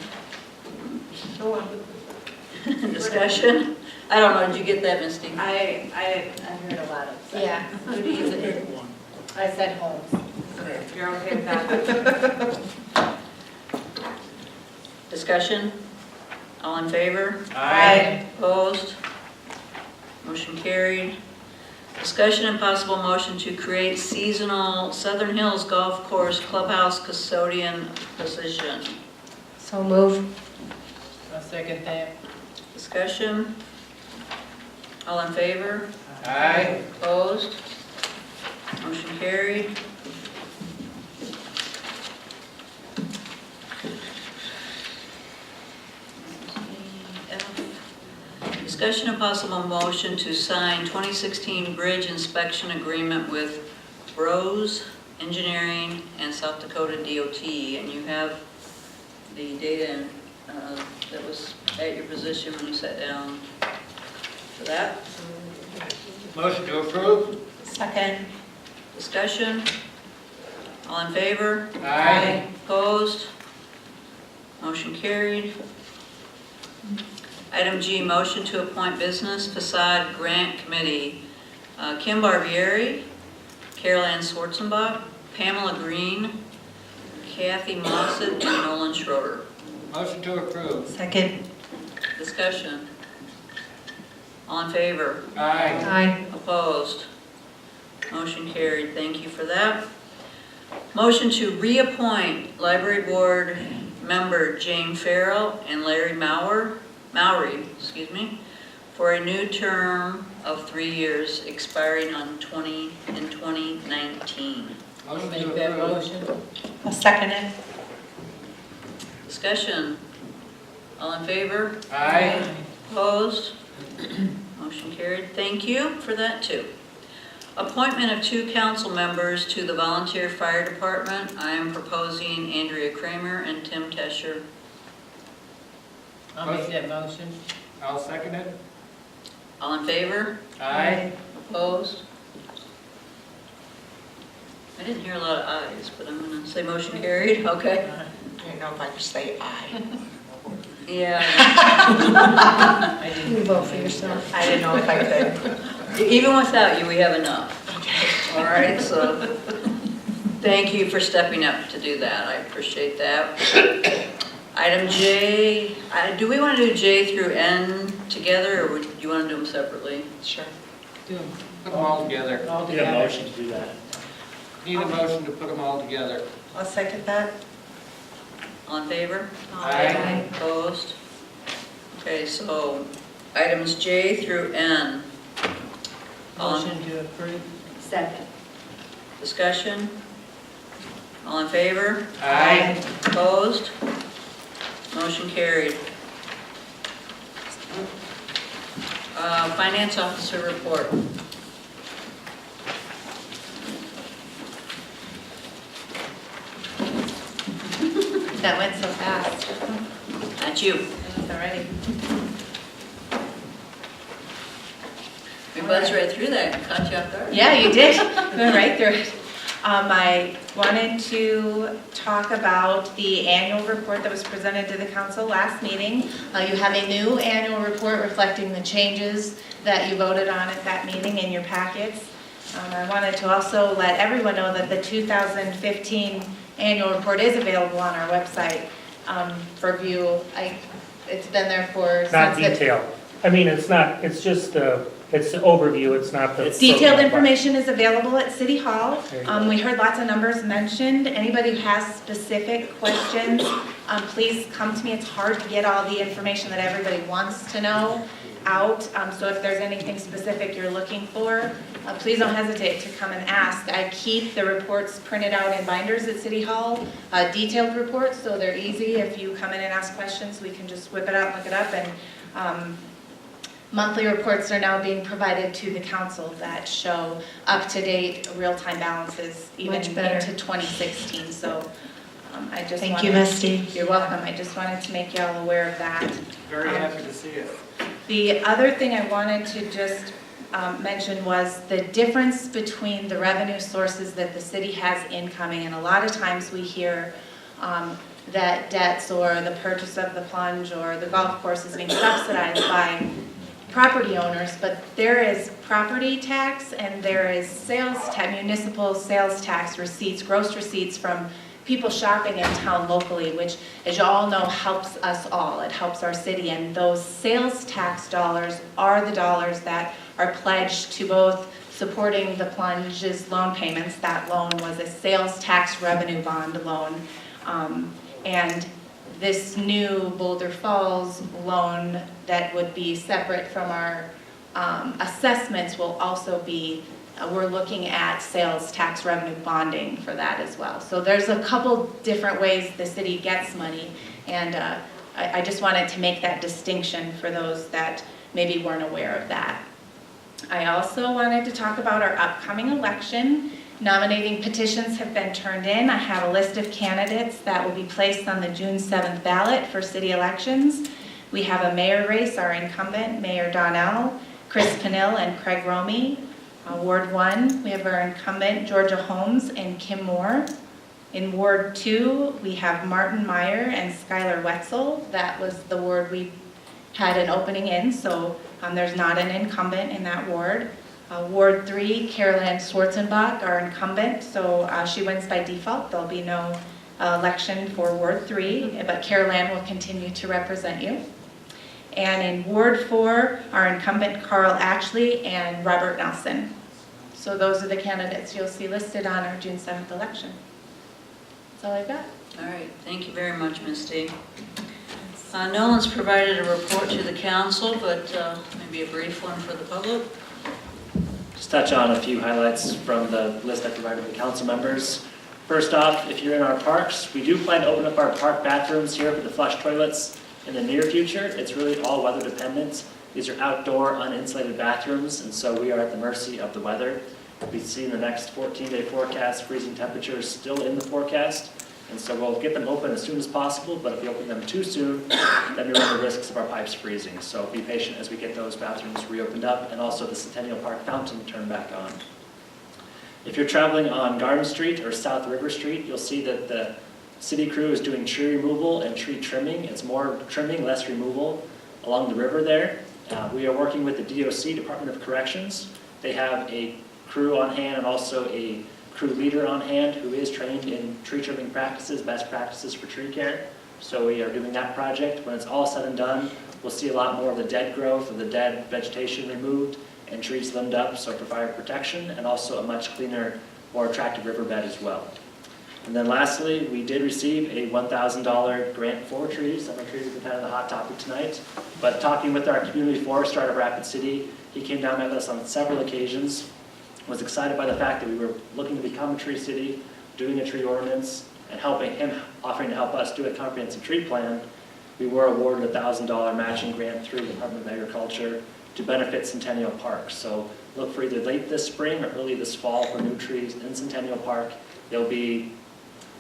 Discussion? I don't know, did you get that, Misty? I heard a lot of stuff. Yeah. Who do you think? I said Holmes. You're okay with that? Discussion? All in favor? Aye. Opposed? Motion carried. Discussion and possible motion to create seasonal Southern Hills Golf Course Clubhouse Custodian position. So move. I'll second that. Discussion? All in favor? Aye. Opposed? Motion carried. Discussion and possible motion to sign 2016 bridge inspection agreement with Bros Engineering and South Dakota DOT. And you have the data that was at your position when you sat down for that. Motion to approve. Second. Discussion? All in favor? Aye. Opposed? Motion carried. Item G, motion to appoint Business Facade Grant Committee Kim Barbieri, Carol Ann Schwarzenbach, Pamela Green, Kathy Mossett, and Nolan Schroeder. Motion to approve. Second. Discussion. All in favor? Aye. Aye. Opposed? Motion carried. Thank you for that. Motion to reappoint Library Board member Jane Farrell and Larry Mowry, for a new term of 3 years expiring in 2019. I'll Motion make to that approve. motion. I'll second it. Discussion. All in favor? Aye. Opposed? Motion carried. Thank you for that too. Appointment of 2 council members to the Volunteer Fire Department. I am proposing Andrea Kramer and Tim Tesher. I'll make that motion. I'll second it. All in favor? Aye. Opposed? I didn't hear a lot of ayes, but I'm going to say motion carried. Okay. I don't know if I could say aye. Yeah. I didn't. You vote for yourself. I didn't know if I could. Even without you, we have enough. All right, so thank you for stepping up to do that. I appreciate that. Item J, do we want to do J through N together, or would you want to do them separately? Sure. Do them Put them all together. all Need a together. motion to do that. Need a motion to put them all together. I'll second that. All in favor? Aye. Opposed? Okay, so items J through N. Motion to approve. Second. Discussion? All in favor? Aye. Opposed? Motion carried. Finance officer report. That went so fast. That's you. Alrighty. We buzzed right through that and caught you off guard. Yeah, you did. Went right through it. I wanted to talk about the annual report that was presented to the council last meeting. You have a new annual report reflecting the changes that you voted on at that meeting in your packets. I wanted to also let everyone know that the 2015 annual report is available on our website for view. It's been there for Not since it- detailed. I mean, it's not, it's just it's the overview, it's not the. Detailed information is available at City Hall. There you go. We heard lots of numbers mentioned. Anybody who has specific questions, please come to me. It's hard to get all the information that everybody wants to know out. So if there's anything specific you're looking for, please don't hesitate to come and ask. I keep the reports printed out in binders at City Hall, detailed reports, so they're easy. If you come in and ask questions, we can just whip it out and look it up. And monthly reports are now being provided to the council that show up-to-date, real-time balances even Much better. into 2016. So I just Thank you, wanted- Misty. You're welcome. I just wanted to make you all aware of that. Very happy to see it. The other thing I wanted to just mention was the difference between the revenue sources that the city has incoming. And a lot of times we hear that debts or the purchase of the plunge or the golf course is being subsidized by property owners, but there is property tax and there is sales tax, municipal sales tax receipts, gross receipts from people shopping in town locally, which, as you all know, helps us all. It helps our city, and those sales tax dollars are the dollars that are pledged to both supporting the plunge's loan payments. That loan was a sales tax revenue bond loan, and this new Boulder Falls loan that would be separate from our assessments will also be, we're looking at sales tax revenue bonding for that as well. So there's a couple different ways the city gets money, and I just wanted to make that distinction for those that maybe weren't aware of that. I also wanted to talk about our upcoming election. Nominating petitions have been turned in. I have a list of candidates that will be placed on the June 7th ballot for city elections. We have a mayor race, our incumbent, Mayor Donnell, Chris Penill, and Craig Romey. Ward 1, we have our incumbent, Georgia Holmes and Kim Moore. In Ward 2, we have Martin Meyer and Skylar Wetzel. That was the ward we had an opening in, so there's not an incumbent in that ward. Ward 3, Carol Ann Schwarzenbach, our incumbent, so she wins by default. There'll be no election for Ward 3, but Carol Ann will continue to represent you. And in Ward 4, our incumbent Carl Ashley and Robert Nelson. So those are the candidates you'll see listed on our June 7th election. That's all I've got. All right, thank you very much, Misty. No one's provided a report to the council, but maybe a brief one for the public. Just touch on a few highlights from the list I provided the council members. First off, if you're in our parks, we do plan to open up our park bathrooms here for the flush toilets in the near future. It's really all weather dependent. These are outdoor, uninsulated bathrooms, and so we are at the mercy of the weather. We see in the next 14-day forecast, freezing temperatures still in the forecast, and so we'll get them open as soon as possible, but if we open them too soon, then we run the risks of our pipes freezing. So be patient as we get those bathrooms reopened up, and also the Centennial Park fountain turned back on. If you're traveling on Garden Street or South River Street, you'll see that the city crew is doing tree removal and tree trimming. It's more trimming, less removal along the river there. We are working with the DOC, Department of Corrections. They have a crew on hand and also a crew leader on hand who is trained in tree trimming practices, best practices for tree care. So we are doing that project. When it's all said and done, we'll see a lot more of the dead growth, of the dead vegetation removed, and trees limbed up, so for fire protection, and also a much cleaner, more attractive riverbed as well. And then lastly, we did receive a $1,000 grant for trees. Summer trees have been kind of the hot topic tonight. But talking with our community forester out of Rapid City, he came down with us on several occasions, was excited by the fact that we were looking to become a tree city, doing a tree ordinance, and offering to help us do a comprehensive tree plan. We were awarded a $1,000 matching grant through the Department of Agriculture to benefit Centennial Park. So look for either late this spring or early this fall for new trees in Centennial Park. They'll be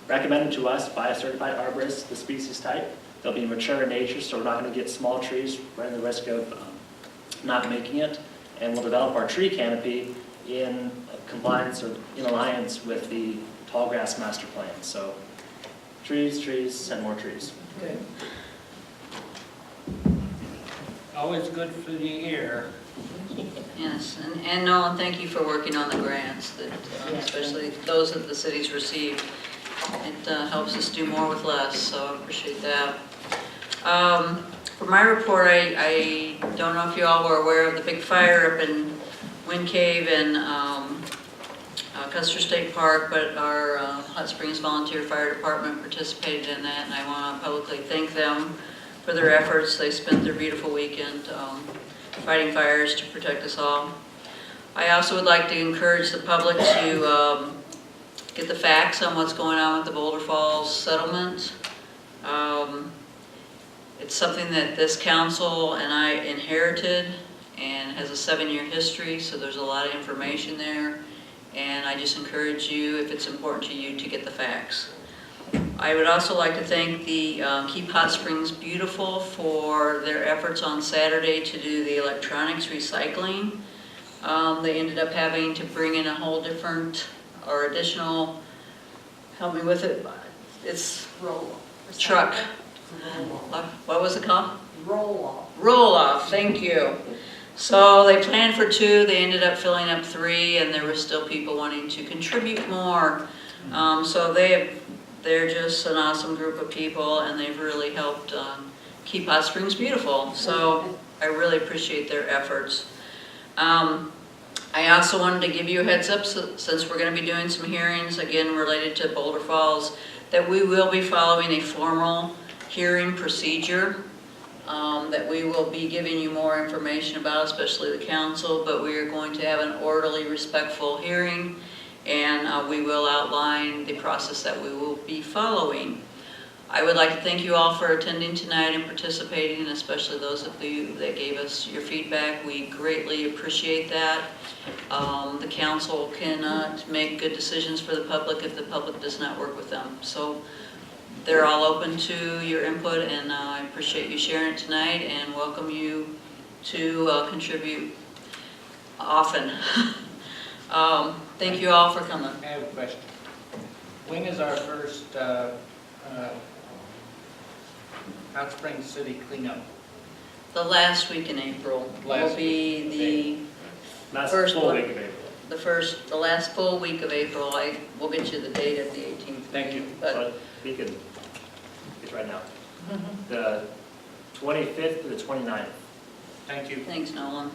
recommended to us by a certified arborist, the species type. They'll be mature in nature, so we're not going to get small trees running the risk of not making it. And we'll develop our tree canopy in compliance or in alliance with the tall grass master plan. So trees, trees, and more trees. Okay. Always good for the ear. Yes, and Nolan, thank you for working on the grants, that, especially those that the city's received. It helps us do more with less, so I appreciate that. For my report, I don't know if you all were aware of the big fire up in Wind Cave and Custer State Park, but our Hot Springs Volunteer Fire Department participated in that, and I want to publicly thank them for their efforts. They spent their beautiful weekend fighting fires to protect us all. I also would like to encourage the public to get the facts on what's going on with the Boulder Falls settlement. It's something that this council and I inherited and has a 7-year history, so there's a lot of information there. And I just encourage you, if it's important to you, to get the facts. I would also like to thank the Keep Hot Springs Beautiful for their efforts on Saturday to do the electronics recycling. They ended up having to bring in a whole different or additional, help me with it, it's truck. What was it called? Roll-off. Roll-off, thank you. So they planned for 2, they ended up filling up 3, and there were still people wanting to contribute more. So they're just an awesome group of people, and they've really helped keep Hot Springs beautiful. So I really appreciate their efforts. I also wanted to give you a heads up, since we're going to be doing some hearings, again, related to Boulder Falls, that we will be following a formal hearing procedure that we will be giving you more information about, especially the council, but we are going to have an orderly, respectful hearing, and we will outline the process that we will be following. I would like to thank you all for attending tonight and participating, especially those of you that gave us your feedback. We greatly appreciate that. The council cannot make good decisions for the public if the public does not work with them. So they're all open to your input, and I appreciate you sharing it tonight and welcome you to contribute often. Thank you all for coming. I have a question. When is our first Hot Springs City cleanup? The last week in April will be the Last First full one. week of April. The last full week of April. We'll get you the date at the 18th. Thank you, But but we can, it's right now. The 25th to the 29th. Thank you. thanks, Nolan.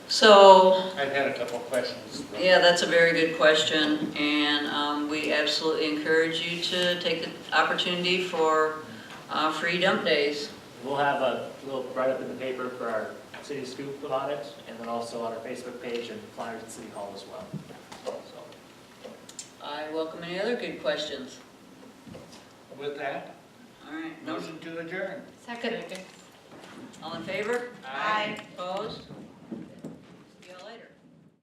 So, I've had a couple of questions. yeah, that's a very good question, and we absolutely encourage you to take the opportunity for free dump days. We'll have a little write-up in the paper for our city scoop about it, and then also on our Facebook page and flyers at City Hall as well. So, I welcome any other good questions. With that, All right, motion to adjourn. Second. all in favor? Aye. Opposed?